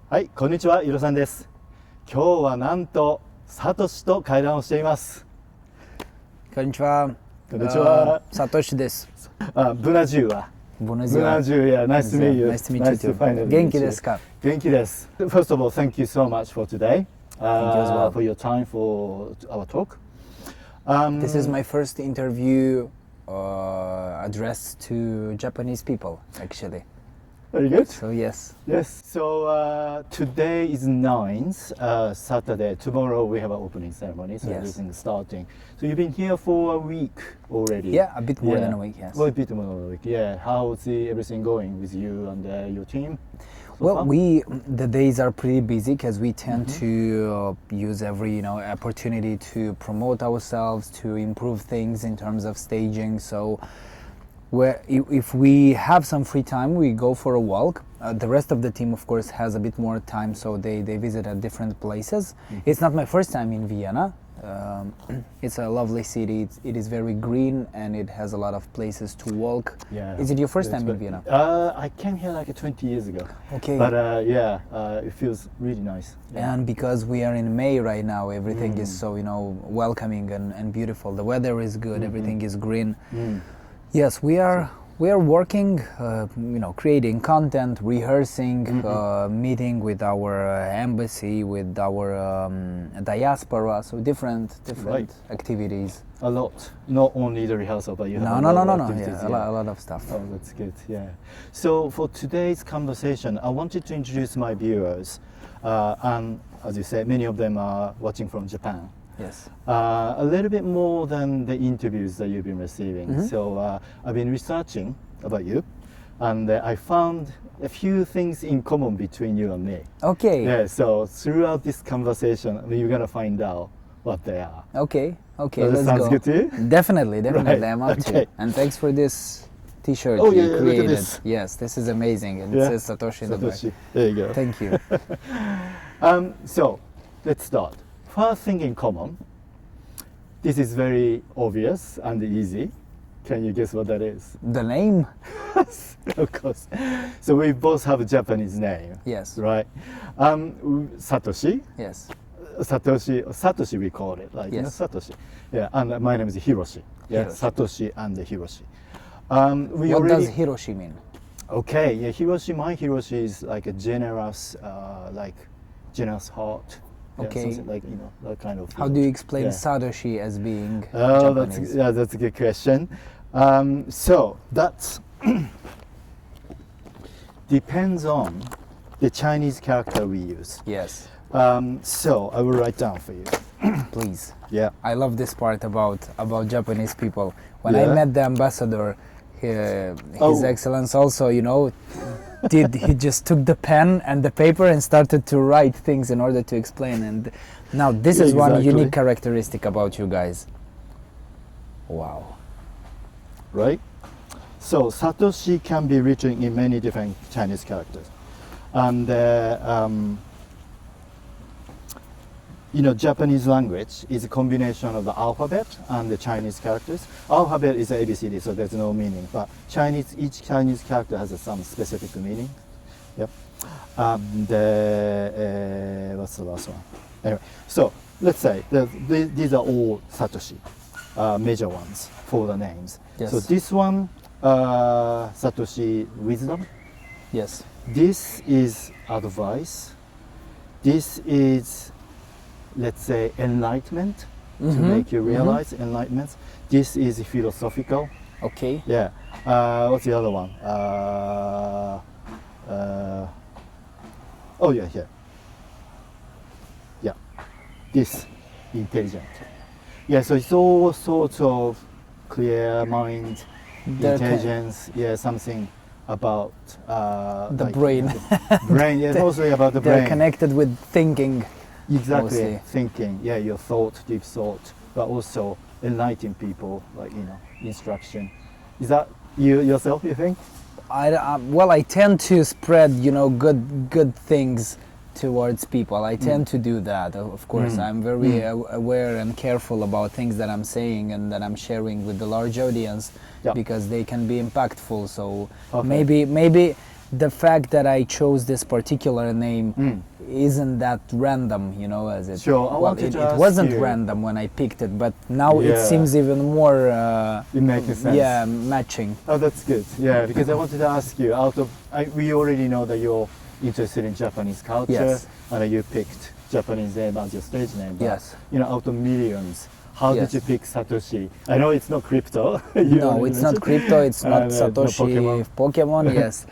はい、こんにちは、ゆろさんです。今日はなんとサトシと会談をしています。こんにちは。こんにちは。サトシです。ブナジューは。ブナジュー。Yeah, nice to meet you. Nice to meet you too. finally 元気ですか？元気です。First of all, thank you so much for today. Thank you as well. For your time for our talk. This is my first interview addressed to Japanese people, actually. Very good. So yes. Yes. So today is 9th, Saturday. Tomorrow we have an opening ceremony, so Yes. everything is starting. So you've been here for a week already. Yeah, a bit more than a week, yes. Well, a bit more than a week. Yeah. How's everything going with you and your team? Well, the days are pretty busy because we tend to use every opportunity to promote ourselves, to improve things in terms of staging. So if we have some free time, we go for a walk. The rest of the team, of course, has a bit more time, so they visit at different places. It's not my first time in Vienna. It's a lovely city. It is very green and it has a lot of places to walk. Yeah. Is it your first time in Vienna? I came here like 20 years ago. Okay. But it feels really nice. Yeah. And because we are in May right now, everything is so welcoming and beautiful. The weather is good. Everything is green. Yes, we are working, creating content, rehearsing, meeting with our embassy, with our diaspora, so different Right. activities. A lot, not only the rehearsal, but you have No. a lot of activities. Yeah, a lot of stuff. Oh, that's good. Yeah. So for today's conversation, I wanted to introduce my viewers, and as you said, many of them are watching from Japan. Yes. A little bit more than the interviews that you've been receiving. So I've been researching about you, and I found a few things in common between you and me. Okay. Yeah. So throughout this conversation, you're gonna find out what they are. Okay. Does Let's that sound go. good to you? Definitely. Right, I'm up to okay. it. And thanks for this T-shirt Oh, you yeah, look at created. this. Yes, this is amazing. And Yeah. it says Satoshi in the back. Satoshi. There you go. Thank you. So let's start. First thing in common. This is very obvious and easy. Can you guess what that is? The name? Of course. So we both have a Japanese name, Yes. right? Satoshi. Yes. Satoshi we call it, like Yes. Satoshi. Yeah, and my name is Hiroshi. Yeah, Hiroshi. Satoshi and Hiroshi. What does Hiroshi mean? Okay, yeah, Hiroshi. My Hiroshi is like a generous, generous heart. Yeah, Okay. something like that kind of. How do you explain Yeah. Satoshi as being Oh, Japanese? that's a good question. So that's depends on the Chinese character we use. Yes, So I will write down for you. please. Yeah. I love this part about Japanese people. When I Yeah. met the ambassador, His Oh. Excellence also, he just took the pen and the paper and started to write things in order to explain. And now this Yeah, is one exactly. unique characteristic about you guys. Wow. Right? So Satoshi can be written in many different Chinese characters. And Japanese language is a combination of the alphabet and the Chinese characters. Alphabet is ABCD, so there's no meaning. But each Chinese character has some specific meaning. Yep. And what's the last one? Anyway, so let's say these are all Satoshi, major ones for the names. Yes. So this one, Satoshi wisdom. Yes. This is advice. This is, let's say, enlightenment, to make you realize enlightenment. This is philosophical. Okay. Yeah. What's the other one? Oh yeah, here. Yeah. This, intelligent. Yeah, so it's all sorts of clear mind, intelligence. Yeah, something about The brain. Brain, yeah, mostly about the They're brain. connected with thinking. Exactly, mostly. thinking. Yeah, your thought, deep thought, but also enlighten people, like instruction. Is that you yourself? You think? I tend to spread, good things towards people. I tend to do that. Of course, I'm very aware and careful about things that I'm saying and that I'm sharing with the large audience, Yeah. because they can be impactful. So Okay. maybe the fact that I chose this particular name isn't that random, you know, as it. Sure, I well, wanted it, to it ask wasn't you- random when I picked it, but now it Yeah. seems even more. It makes sense. Yeah, matching. Oh, that's good. Yeah, because I wanted to ask you, we already know that you're interested in Japanese culture, Yes. and you picked Japanese name as your stage name. But, Yes. you know, out of millions, how Yes. did you pick Satoshi? I know it's not crypto. No, it's not crypto, it's not no Satoshi, Pokemon, yes.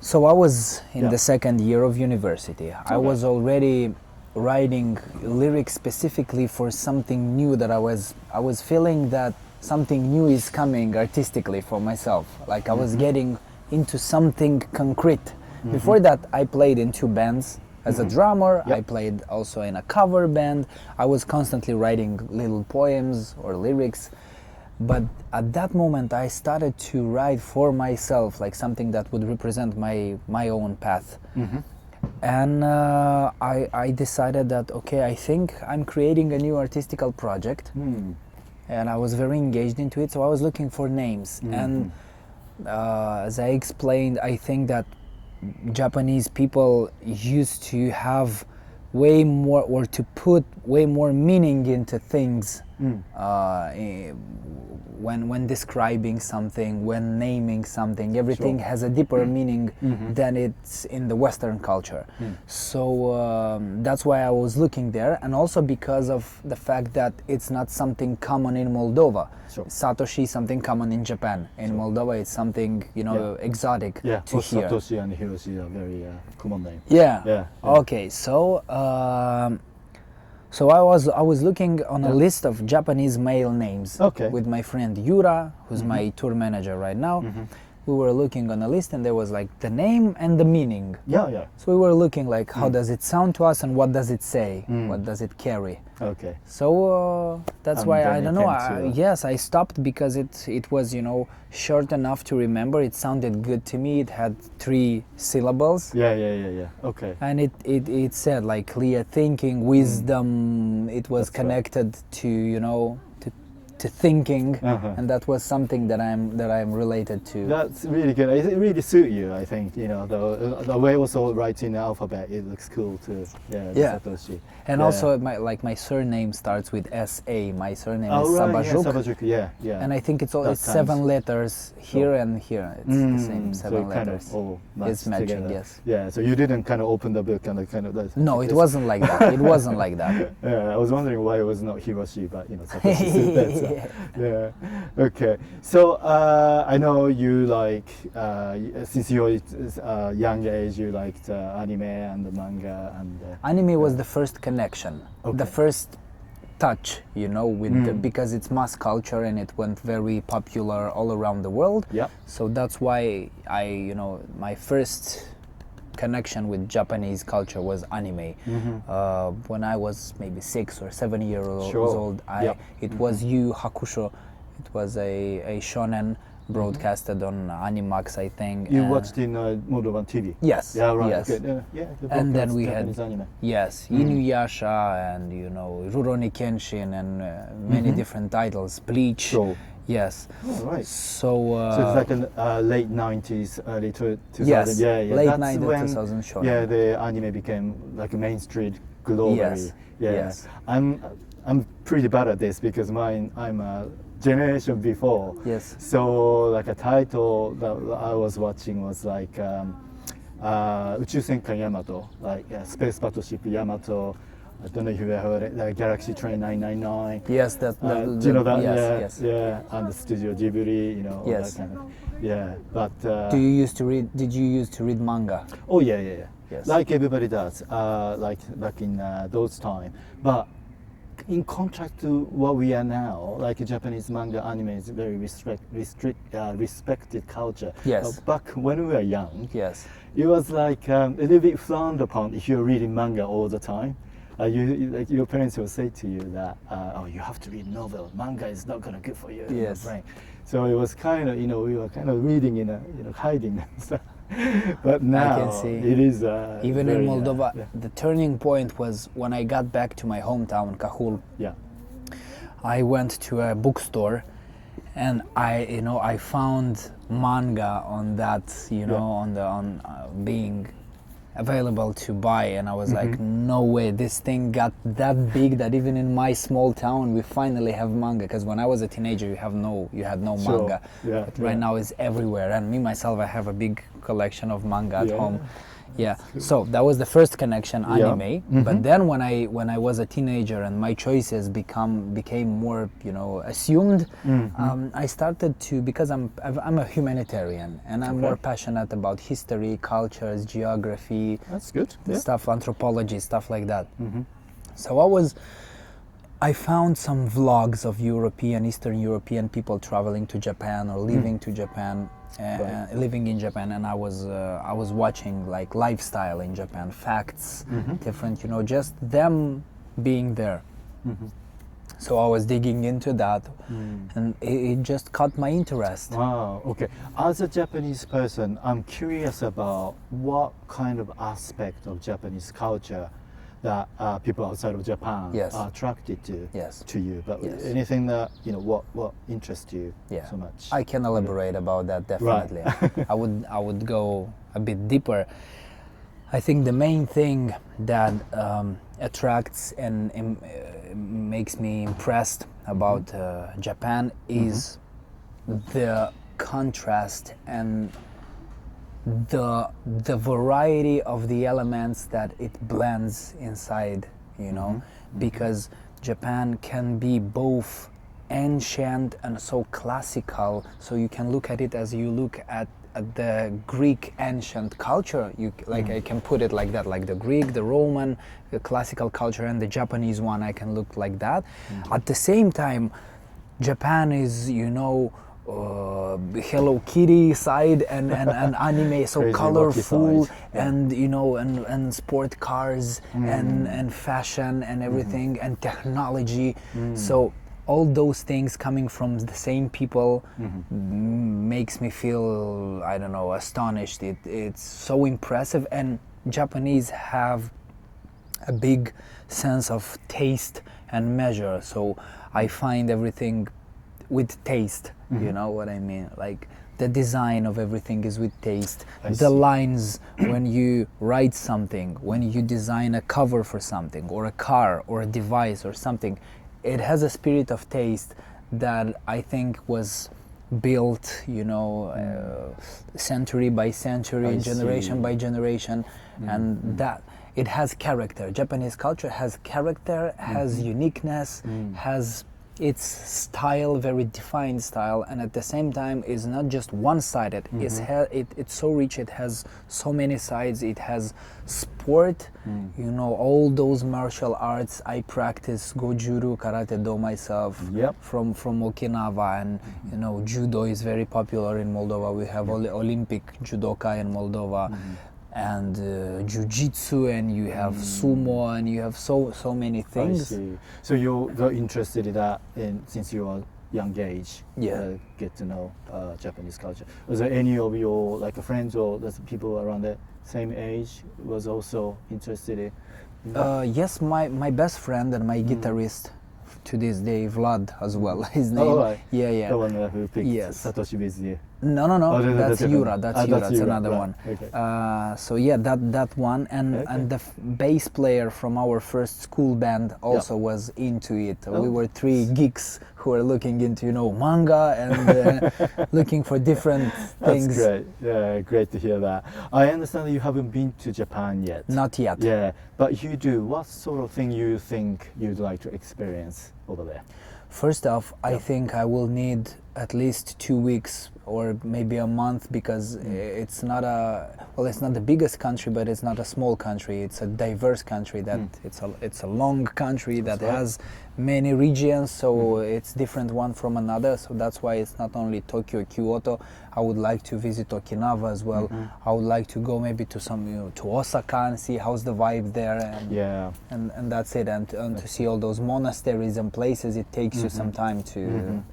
So I was in Yeah. the second year of university. I was already writing lyrics specifically for something new that I was feeling that something new is coming artistically for myself. Like I was getting into something concrete. Before that, I played in 2 bands. As a drummer, Yep. I played also in a cover band. I was constantly writing little poems or lyrics. But at that moment, I started to write for myself, like something that would represent my own path. And I decided that, okay, I think I'm creating a new artistical project. And I was very engaged into it, so I was looking for names. And as I explained, I think that Japanese people used to have way more, or to put way more meaning into things when describing something, when naming something. Everything has a deeper meaning than it's in the Western culture. So that's why I was looking there, and also because of the fact that it's not something common in Moldova. Sure. Satoshi is something common in Japan. In Moldova, it's something, you know, exotic Yeah, to both hear. Satoshi and Hiroshi are very common names. Yeah. Yeah. Okay. So so I was looking on a list of Japanese male names. Okay. With my friend Yura, who's my tour manager right now. We were looking on a list, and there was like the name and the meaning. Yeah. So we were looking like how does it sound to us and what does it say, what does it carry. Okay. So that's And why then I you don't know. came to- Yes, I stopped because it was, you know, short enough to remember. It sounded good to me. It had 3 syllables. Yeah. Okay. And it said like clear thinking, wisdom. It was That's right. connected to, you know, to thinking, Uh-huh. and that was something that I'm related to. That's really good. It really suit you, I think. You know, the way also writing the alphabet, it looks cool too. Yeah. the Yeah. Satoshi. And Yeah. also my surname starts with SA. My surname is right. Sabajuk. Yeah, Sabajuk. Yeah. And I think it's That 7 letters here and here. It's the same 7 so it kind letters. of all It's matched matching, together. yes. Yeah. So you didn't kind of open the book and kind of. No, it wasn't like that. It wasn't like that. Yeah, I was wondering why it was not Hiroshi, but you know, Satoshi is better. Yeah. Okay. So I know you like since you're young age, you liked anime and the manga and. Anime was the first connection, Okay. the first touch, you know, with because it's mass culture and it went very popular all around the world. Yeah. So that's why my first connection with Japanese culture was anime. When I was maybe 6 or 7 years old, it was Yu Hakusho. It was a shonen broadcasted on Animax, I think. You watched in Moldovan TV. Yes. Yeah, right. Yes. Good. Yeah. And then we Japanese had anime. yes, Inuyasha and Rurouni Kenshin and many different titles. Bleach. Sure. Yes. Oh, right. So So it's like a late 90s, early 2000s. yes, Yeah. late That's 90s, when, 2000 shonen. Yeah, the anime became like a mainstream globally. Yes, Yeah. yes. I'm pretty bad at this because I'm a generation before. Yes. So like a title that I was watching was like Uchusenkai Yamato, like Space Battleship Yamato. I don't know if you ever heard it, like Galaxy Train 999. Yes, do Do you know that? Yes, yes. Yeah, and the Studio Ghibli, you know, all Yes. that kind of. Yeah, but. Did you used to read manga? Oh yeah. Yes. Like everybody does, like back in those time. But in contrast to what we are now, like Japanese manga anime is very respected culture. Yes. Back when we were young, Yes. it was like a little bit frowned upon if you're reading manga all the time. Like your parents will say to you that, oh, you have to read novel. Manga is not gonna good for you. in your Yes. brain. So it was kind of, we were kind of reading in a, hiding and stuff. But now see. it is Even very, in Moldova, yeah. the turning point was when I got back to my hometown, Cahul. Yeah. I went to a bookstore, and I found manga on that, you know, on being available to buy, and I was like, no way, this thing got that big that even in my small town we finally have manga, because when I was a teenager you had no manga. But right now it's everywhere, and me myself, I have a big collection of manga at home. So that was the first connection, anime. But then when I was a teenager and my choices became more, you know, assumed, I started to, because I'm a humanitarian and I'm more passionate about history, cultures, geography. That's good. Stuff, anthropology, stuff like that. So I found some vlogs of Eastern European people traveling to Japan or leaving to Japan. Living in Japan, and I was watching like lifestyle in Japan, facts, different, you know, just them being there. So I was digging into that, and it just caught my interest. Wow, okay. As a Japanese person, I'm curious about what kind of aspect of Japanese culture that people outside of Japan are attracted to you. But anything that, you know, what interests you so much? I can elaborate about that, definitely. I would go a bit deeper. I think the main thing that attracts and makes me impressed about Japan is the contrast and the variety of the elements that it blends inside, you know, because Japan can be both ancient and so classical, so you can look at it as you look at the Greek ancient culture. You like I can put it like that, like the Greek, the Roman, the classical culture, and the Japanese one, I can look like that. At the same time, Japan is, you know, Hello Kitty side and anime, so crazy colorful, and you know, and sport cars and fashion and everything and technology. So all those things coming from the same people makes me feel, I don't know, astonished. It's so impressive, and Japanese have a big sense of taste and measure. So I find everything with taste. You know what I mean? Like the design of everything is with taste. The lines when you write something, when you design a cover for something, or a car, or a device, or something, it has a spirit of taste that I think was built, you know, century by century, generation by generation, and that it has character. Japanese culture has character, has uniqueness, has its style, very defined style, and at the same time is not just one-sided. It's so rich, it has so many sides. It has sport, you know, all those martial arts. I practice Go-Juru, Karate-Do myself from Okinawa, and you know, Judo is very popular in Moldova. We have Olympic judoka in Moldova. And jiu-jitsu, and you have sumo, and you have so many things. I see. So you're very interested in that since you are young age, get to know Japanese culture. Was there any of your like friends or people around the same age was also interested in that? Yes, my best friend and my guitarist to this day, Vlad, as well, his name. The one who picked Satoshi with you. No, that's Yura. That's another one. Okay. So yeah, that one, and the bass player from our first school band also was into it. We were three geeks who were looking into, you know, manga and looking for different things. That's great. Yeah, great to hear that. I understand that you haven't been to Japan yet. Not yet. Yeah, but you do. What sort of thing you think you'd like to experience over there? First off, I think I will need at least 2 weeks or maybe a month, because it's not the biggest country, but it's not a small country. It's a diverse country that it's a long country that has many regions, so it's different one from another. So that's why it's not only Tokyo, Kyoto. I would like to visit Okinawa as well. I would like to go maybe to some, you know, to Osaka and see how's the vibe there, and that's it. And to see all those monasteries and places, it takes you some time to.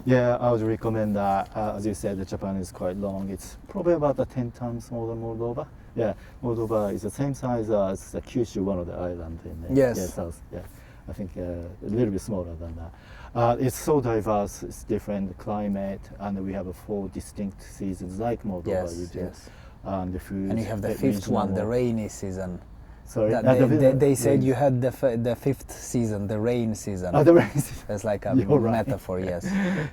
Yeah, I would recommend that. As you said, Japan is quite long. It's probably about 10 times more than Moldova. Yeah, Moldova is the same size as Kyushu, one of the islands in the south. Yeah, I think a little bit smaller than that. It's so diverse, it's different climate, and we have 4 distinct seasons like Moldova. Yes, You do. yes. And the food. And you have the 5th one, the rainy season. Sorry, They said you had the 5th season, the rain season. The rain season. That's like a You're right. metaphor, yes.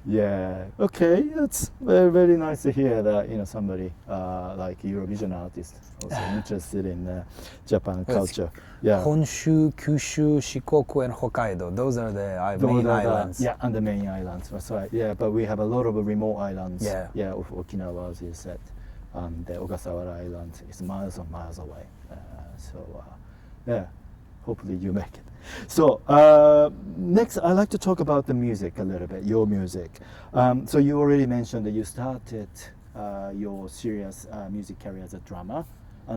Yeah. Okay, that's very, very nice to hear that somebody like Eurovision artist also interested in Japan culture. Yeah. Honshu, Kyushu, Shikoku, and Hokkaido. Those are the main islands. Yeah, and the main islands. That's right. Yeah, but we have a lot of remote islands. Yeah. Yeah, of Okinawa, as you said, and the Ogasawara Island is miles and miles away. Yeah, hopefully you make it. So next, I'd like to talk about the music a little bit, your music. So you already mentioned that you started your serious music career as a drummer.